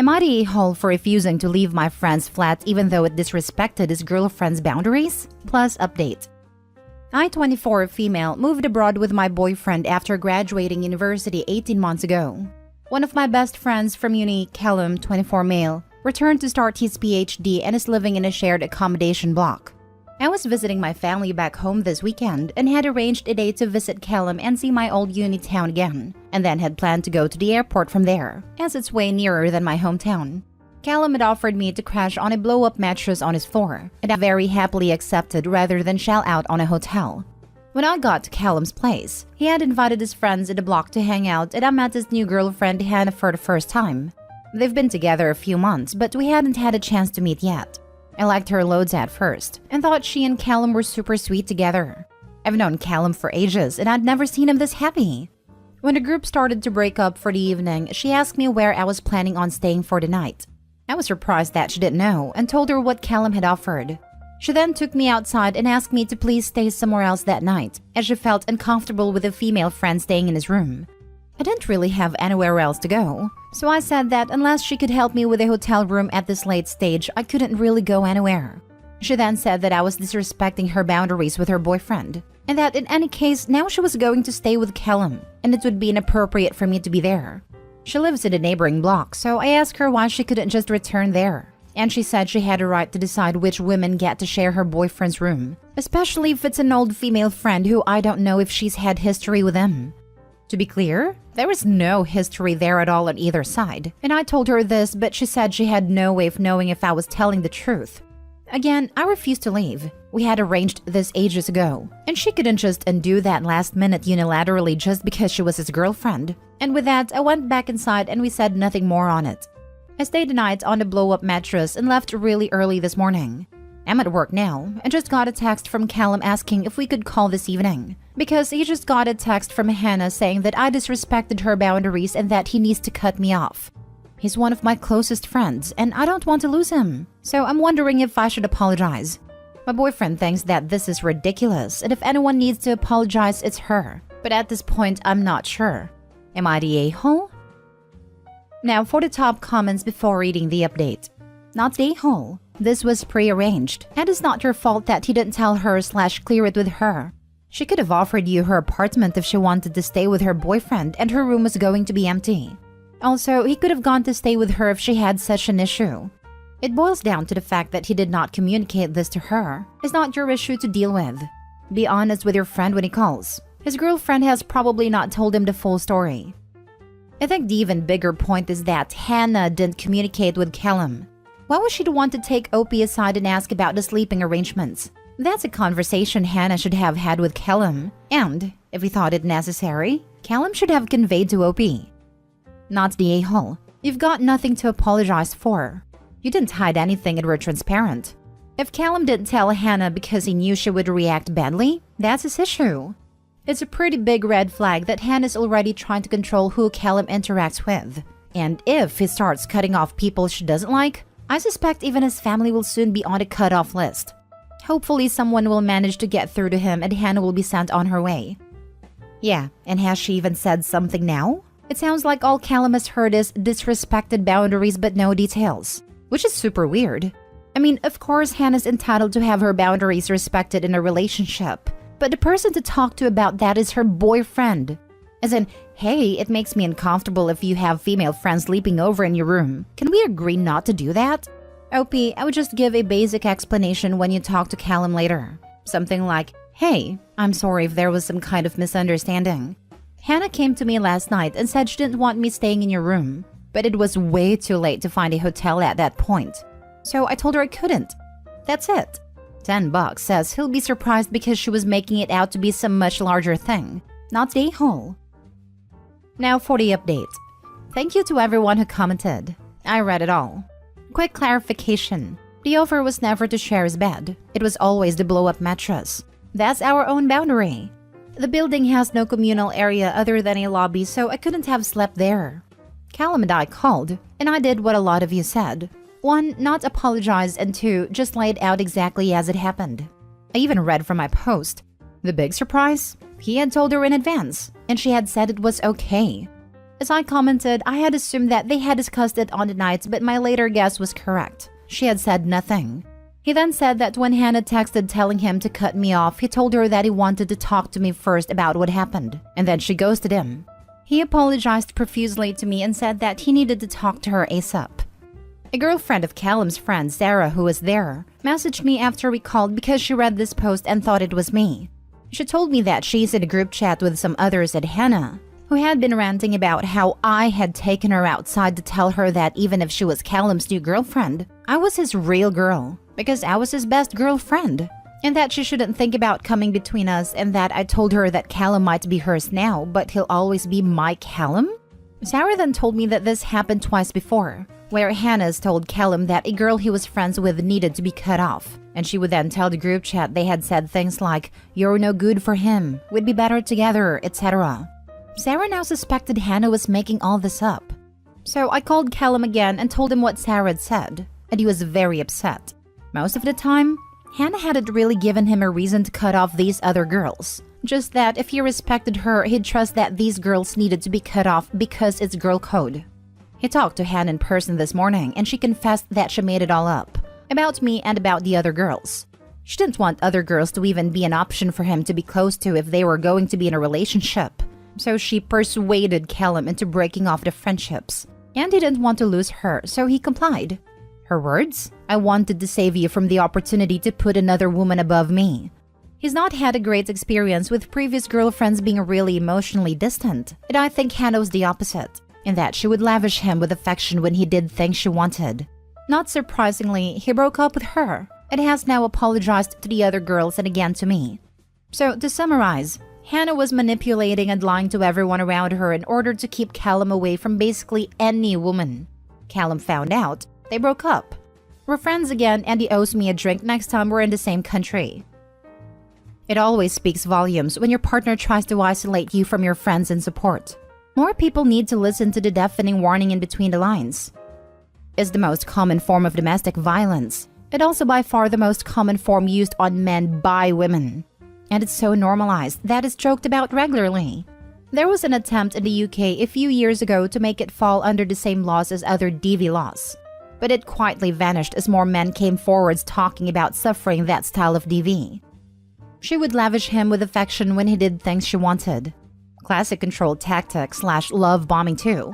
Am I the a-hole for refusing to leave my friend's flat even though it disrespected his girlfriend's boundaries? Plus update. I, 24, female, moved abroad with my boyfriend after graduating university 18 months ago. One of my best friends from uni, Callum, 24, male, returned to start his PhD and is living in a shared accommodation block. I was visiting my family back home this weekend and had arranged a day to visit Callum and see my old uni town again, and then had planned to go to the airport from there, as it's way nearer than my hometown. Callum had offered me to crash on a blow-up mattress on his floor, and I very happily accepted rather than shell out on a hotel. When I got to Callum's place, he had invited his friends in the block to hang out, and I met his new girlfriend Hannah for the first time. They've been together a few months, but we hadn't had a chance to meet yet. I liked her loads at first, and thought she and Callum were super sweet together. I've known Callum for ages, and I'd never seen him this happy. When the group started to break up for the evening, she asked me where I was planning on staying for the night. I was surprised that she didn't know, and told her what Callum had offered. She then took me outside and asked me to please stay somewhere else that night, as she felt uncomfortable with a female friend staying in his room. I didn't really have anywhere else to go, so I said that unless she could help me with a hotel room at this late stage, I couldn't really go anywhere. She then said that I was disrespecting her boundaries with her boyfriend, and that in any case, now she was going to stay with Callum, and it would be inappropriate for me to be there. She lives in a neighboring block, so I asked her why she couldn't just return there, and she said she had a right to decide which women get to share her boyfriend's room, especially if it's an old female friend who I don't know if she's had history with him. To be clear, there was no history there at all on either side, and I told her this, but she said she had no way of knowing if I was telling the truth. Again, I refused to leave. We had arranged this ages ago, and she couldn't just undo that last minute unilaterally just because she was his girlfriend. And with that, I went back inside and we said nothing more on it. I stayed the night on the blow-up mattress and left really early this morning. I'm at work now and just got a text from Callum asking if we could call this evening, because he just got a text from Hannah saying that I disrespected her boundaries and that he needs to cut me off. He's one of my closest friends and I don't want to lose him, so I'm wondering if I should apologize. My boyfriend thinks that this is ridiculous and if anyone needs to apologize, it's her, but at this point I'm not sure. Am I the a-hole? Now for the top comments before reading the update. Not the a-hole. This was pre-arranged, and it's not your fault that he didn't tell her/clear it with her. She could have offered you her apartment if she wanted to stay with her boyfriend and her room was going to be empty. Also, he could have gone to stay with her if she had such an issue. It boils down to the fact that he did not communicate this to her. It's not your issue to deal with. Be honest with your friend when he calls. His girlfriend has probably not told him the full story. I think the even bigger point is that Hannah didn't communicate with Callum. Why was she the one to take Opie aside and ask about the sleeping arrangements? That's a conversation Hannah should have had with Callum, and, if he thought it necessary, Callum should have conveyed to Opie. Not the a-hole. You've got nothing to apologize for. You didn't hide anything and were transparent. If Callum didn't tell Hannah because he knew she would react badly, that's his issue. It's a pretty big red flag that Hannah's already trying to control who Callum interacts with. And if he starts cutting off people she doesn't like, I suspect even his family will soon be on the cut-off list. Hopefully someone will manage to get through to him and Hannah will be sent on her way. Yeah, and has she even said something now? It sounds like all Callum has heard is disrespected boundaries but no details, which is super weird. I mean, of course Hannah's entitled to have her boundaries respected in a relationship, but the person to talk to about that is her boyfriend. As in, hey, it makes me uncomfortable if you have female friends sleeping over in your room. Can we agree not to do that? OP, I would just give a basic explanation when you talk to Callum later. Something like, hey, I'm sorry if there was some kind of misunderstanding. Hannah came to me last night and said she didn't want me staying in your room, but it was way too late to find a hotel at that point. So I told her I couldn't. That's it. $10 says he'll be surprised because she was making it out to be some much larger thing. Not the a-hole. Now for the update. Thank you to everyone who commented. I read it all. Quick clarification. The offer was never to share his bed. It was always the blow-up mattress. That's our own boundary. The building has no communal area other than a lobby, so I couldn't have slept there. Callum and I called, and I did what a lot of you said. 1. Not apologize, and 2. Just lay it out exactly as it happened. I even read from my post. The big surprise? He had told her in advance, and she had said it was okay. As I commented, I had assumed that they had discussed it on the night, but my later guess was correct. She had said nothing. He then said that when Hannah texted telling him to cut me off, he told her that he wanted to talk to me first about what happened, and then she ghosted him. He apologized profusely to me and said that he needed to talk to her ASAP. A girlfriend of Callum's friend, Sarah, who was there, messaged me after we called because she read this post and thought it was me. She told me that she's in a group chat with some others at Hannah, who had been ranting about how I had taken her outside to tell her that even if she was Callum's new girlfriend, I was his real girl, because I was his best girlfriend, and that she shouldn't think about coming between us, and that I told her that Callum might be hers now, but he'll always be my Callum? Sarah then told me that this happened twice before, where Hannah's told Callum that a girl he was friends with needed to be cut off, and she would then tell the group chat they had said things like, "You're no good for him, we'd be better together," etc. Sarah now suspected Hannah was making all this up. So I called Callum again and told him what Sarah had said, and he was very upset. Most of the time, Hannah hadn't really given him a reason to cut off these other girls. Just that if he respected her, he'd trust that these girls needed to be cut off because it's girl code. He talked to Hannah in person this morning, and she confessed that she made it all up, about me and about the other girls. She didn't want other girls to even be an option for him to be close to if they were going to be in a relationship. So she persuaded Callum into breaking off the friendships. And he didn't want to lose her, so he complied. Her words? "I wanted to save you from the opportunity to put another woman above me." He's not had a great experience with previous girlfriends being really emotionally distant, and I think Hannah was the opposite, in that she would lavish him with affection when he did things she wanted. Not surprisingly, he broke up with her, and has now apologized to the other girls and again to me. So, to summarize, Hannah was manipulating and lying to everyone around her in order to keep Callum away from basically any woman. Callum found out. They broke up. We're friends again, and he owes me a drink next time we're in the same country. It always speaks volumes when your partner tries to isolate you from your friends and support. More people need to listen to the deafening warning in between the lines. It's the most common form of domestic violence. It's also by far the most common form used on men by women. And it's so normalized that it's joked about regularly. There was an attempt in the UK a few years ago to make it fall under the same laws as other DV laws. But it quietly vanished as more men came forwards talking about suffering that style of DV. She would lavish him with affection when he did things she wanted. Classic control tactic / love bombing too.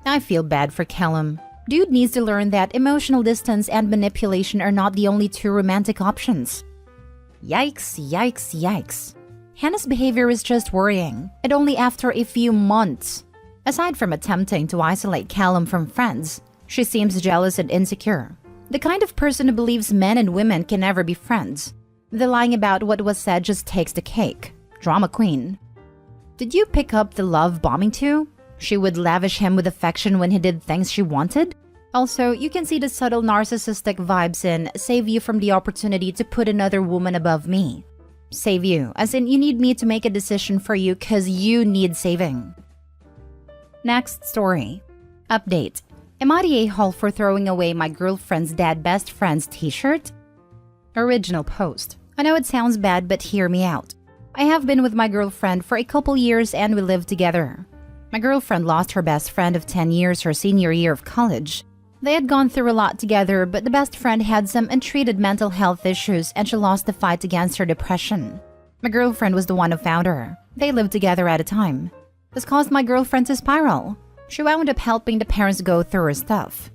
I feel bad for Callum. Dude needs to learn that emotional distance and manipulation are not the only two romantic options. Yikes, yikes, yikes. Hannah's behavior is just worrying, and only after a few months. Aside from attempting to isolate Callum from friends, she seems jealous and insecure. The kind of person who believes men and women can never be friends. The lying about what was said just takes the cake. Drama queen. Did you pick up the love bombing too? She would lavish him with affection when he did things she wanted? Also, you can see the subtle narcissistic vibes in "save you from the opportunity to put another woman above me." Save you, as in you need me to make a decision for you cause you need saving. Next story. Update. Am I the a-hole for throwing away my girlfriend's dad best friend's t-shirt? Original post. I know it sounds bad, but hear me out. I have been with my girlfriend for a couple years and we live together. My girlfriend lost her best friend of 10 years her senior year of college. They had gone through a lot together, but the best friend had some untreated mental health issues and she lost the fight against her depression. My girlfriend was the one who found her. They lived together at a time. This caused my girlfriend to spiral. She wound up helping the parents go through her stuff.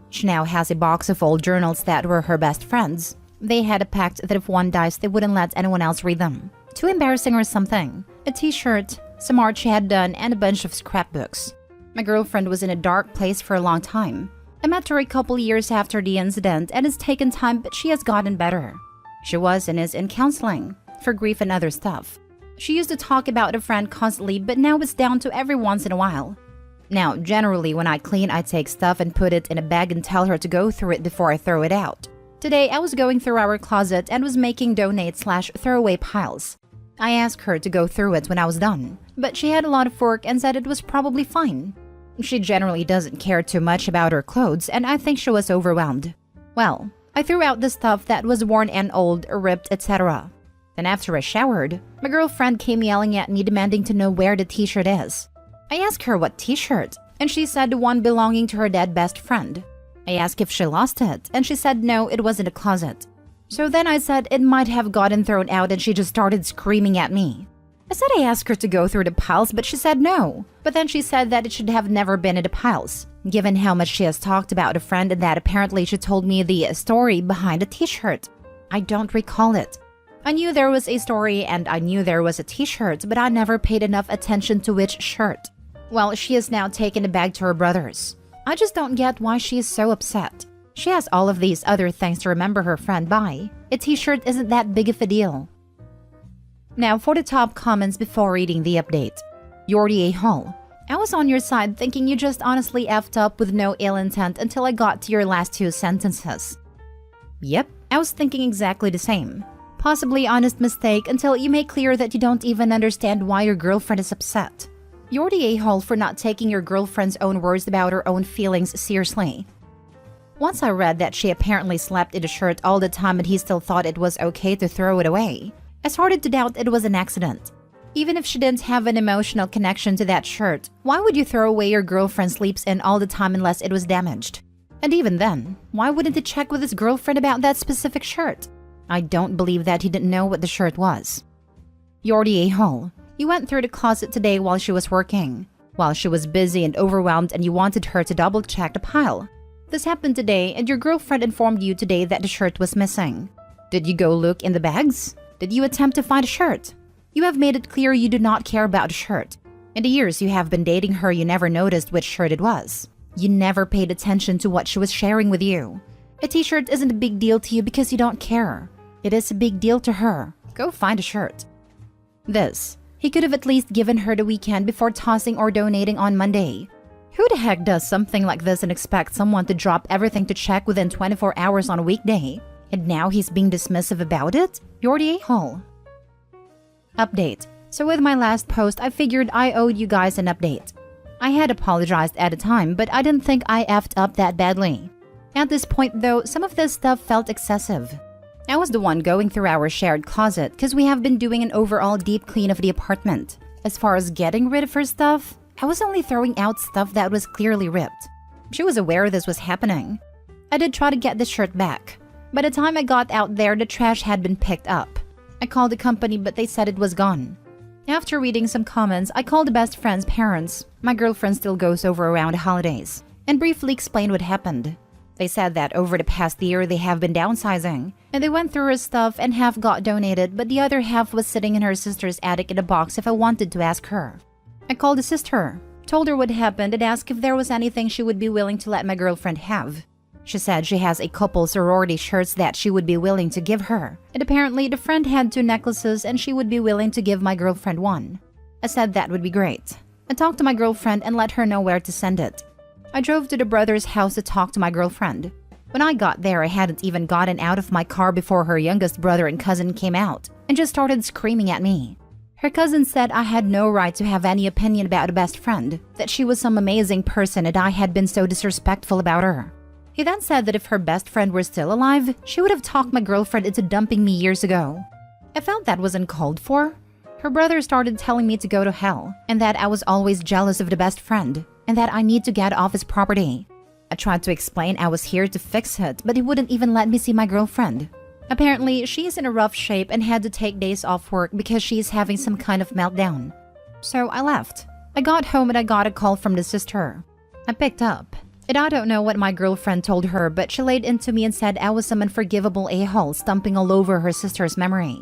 She now has a box of old journals that were her best friends. They had a pact that if one dies, they wouldn't let anyone else read them. Too embarrassing or something. A t-shirt, some art she had done, and a bunch of scrapbooks. My girlfriend was in a dark place for a long time. I met her a couple years after the incident and it's taken time, but she has gotten better. She was and is in counseling for grief and other stuff. She used to talk about a friend constantly, but now it's down to every once in a while. Now, generally when I clean, I take stuff and put it in a bag and tell her to go through it before I throw it out. Today, I was going through our closet and was making donate/throwaway piles. I asked her to go through it when I was done, but she had a lot of work and said it was probably fine. She generally doesn't care too much about her clothes, and I think she was overwhelmed. Well, I threw out the stuff that was worn and old, ripped, etc. Then after I showered, my girlfriend came yelling at me demanding to know where the t-shirt is. I asked her what t-shirt, and she said the one belonging to her dead best friend. I asked if she lost it, and she said no, it was in the closet. So then I said it might have gotten thrown out, and she just started screaming at me. I said I asked her to go through the piles, but she said no. But then she said that it should have never been in the piles, given how much she has talked about a friend and that apparently she told me the story behind the t-shirt. I don't recall it. I knew there was a story and I knew there was a t-shirt, but I never paid enough attention to which shirt. Well, she has now taken the bag to her brothers. I just don't get why she is so upset. She has all of these other things to remember her friend by. A t-shirt isn't that big of a deal. Now for the top comments before reading the update. Yordi A. Hall. I was on your side thinking you just honestly effed up with no ill intent until I got to your last two sentences. Yep, I was thinking exactly the same. Possibly honest mistake until you make clear that you don't even understand why your girlfriend is upset. Yordi A. Hall for not taking your girlfriend's own words about her own feelings seriously. Once I read that she apparently slept in the shirt all the time and he still thought it was okay to throw it away, I started to doubt it was an accident. Even if she didn't have an emotional connection to that shirt, why would you throw away your girlfriend sleeps in all the time unless it was damaged? And even then, why wouldn't he check with his girlfriend about that specific shirt? I don't believe that he didn't know what the shirt was. Yordi A. Hall. You went through the closet today while she was working. While she was busy and overwhelmed and you wanted her to double-check the pile. This happened today and your girlfriend informed you today that the shirt was missing. Did you go look in the bags? Did you attempt to find a shirt? You have made it clear you do not care about a shirt. In the years you have been dating her, you never noticed which shirt it was. You never paid attention to what she was sharing with you. A t-shirt isn't a big deal to you because you don't care. It is a big deal to her. Go find a shirt. This. He could have at least given her the weekend before tossing or donating on Monday. Who the heck does something like this and expects someone to drop everything to check within 24 hours on a weekday? And now he's being dismissive about it? Yordi A. Hall. Update. So with my last post, I figured I owed you guys an update. I had apologized at the time, but I didn't think I effed up that badly. At this point though, some of this stuff felt excessive. I was the one going through our shared closet because we have been doing an overall deep clean of the apartment. As far as getting rid of her stuff, I was only throwing out stuff that was clearly ripped. She was aware this was happening. I did try to get the shirt back. By the time I got out there, the trash had been picked up. I called the company, but they said it was gone. After reading some comments, I called the best friend's parents. My girlfriend still goes over around the holidays, and briefly explained what happened. They said that over the past year, they have been downsizing, and they went through her stuff and half got donated, but the other half was sitting in her sister's attic in a box if I wanted to ask her. I called the sister, told her what happened, and asked if there was anything she would be willing to let my girlfriend have. She said she has a couple sorority shirts that she would be willing to give her, and apparently the friend had 2 necklaces and she would be willing to give my girlfriend one. I said that would be great. I talked to my girlfriend and let her know where to send it. I drove to the brother's house to talk to my girlfriend. When I got there, I hadn't even gotten out of my car before her youngest brother and cousin came out and just started screaming at me. Her cousin said I had no right to have any opinion about a best friend, that she was some amazing person and I had been so disrespectful about her. He then said that if her best friend were still alive, she would have talked my girlfriend into dumping me years ago. I felt that was uncalled for. Her brother started telling me to go to hell, and that I was always jealous of the best friend, and that I need to get off his property. I tried to explain I was here to fix it, but he wouldn't even let me see my girlfriend. Apparently, she is in a rough shape and had to take days off work because she is having some kind of meltdown. So I left. I got home and I got a call from the sister. I picked up. And I don't know what my girlfriend told her, but she laid into me and said I was some unforgivable a-hole stomping all over her sister's memory.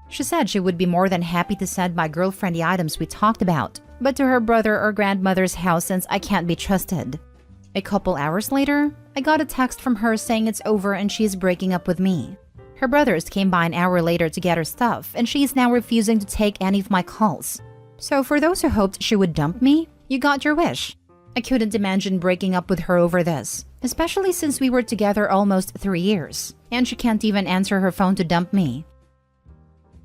She said she would be more than happy to send my girlfriend the items we talked about, but to her brother or grandmother's house since I can't be trusted. A couple hours later, I got a text from her saying it's over and she's breaking up with me. Her brothers came by an hour later to get her stuff, and she's now refusing to take any of my calls. So for those who hoped she would dump me, you got your wish. I couldn't imagine breaking up with her over this, especially since we were together almost 3 years, and she can't even answer her phone to dump me.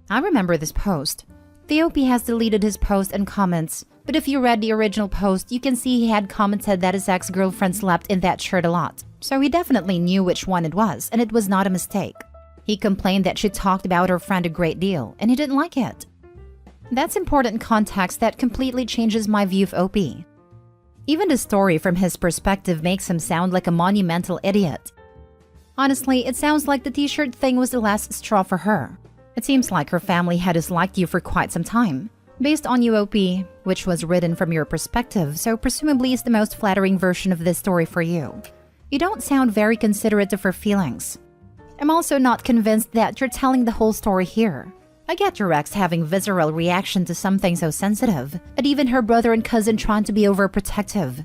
I remember this post. The OP has deleted his post and comments, but if you read the original post, you can see he had commented that his ex-girlfriend slept in that shirt a lot, so he definitely knew which one it was, and it was not a mistake. He complained that she talked about her friend a great deal, and he didn't like it. That's important context that completely changes my view of OP. Even the story from his perspective makes him sound like a monumental idiot. Honestly, it sounds like the t-shirt thing was the last straw for her. It seems like her family had disliked you for quite some time, based on UOP, which was written from your perspective, so presumably is the most flattering version of this story for you. You don't sound very considerate of her feelings. I'm also not convinced that you're telling the whole story here. I get your ex having visceral reaction to something so sensitive, and even her brother and cousin trying to be overprotective.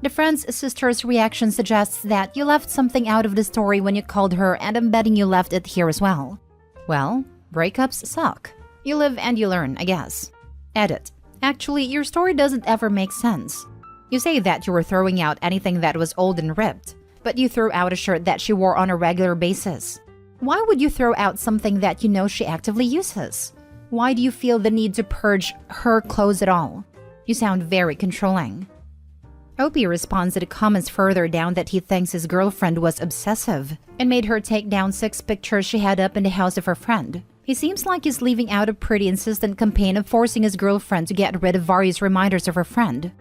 The friend's sister's reaction suggests that you left something out of the story when you called her, and I'm betting you left it here as well. Well, breakups suck. You live and you learn, I guess. Edit. Actually, your story doesn't ever make sense. You say that you were throwing out anything that was old and ripped, but you threw out a shirt that she wore on a regular basis. Why would you throw out something that you know she actively uses? Why do you feel the need to purge her clothes at all? You sound very controlling. Opie responds to the comments further down that he thinks his girlfriend was obsessive and made her take down 6 pictures she had up in the house of her friend. He seems like he's leaving out a pretty insistent campaign of forcing his girlfriend to get rid of various reminders of her friend.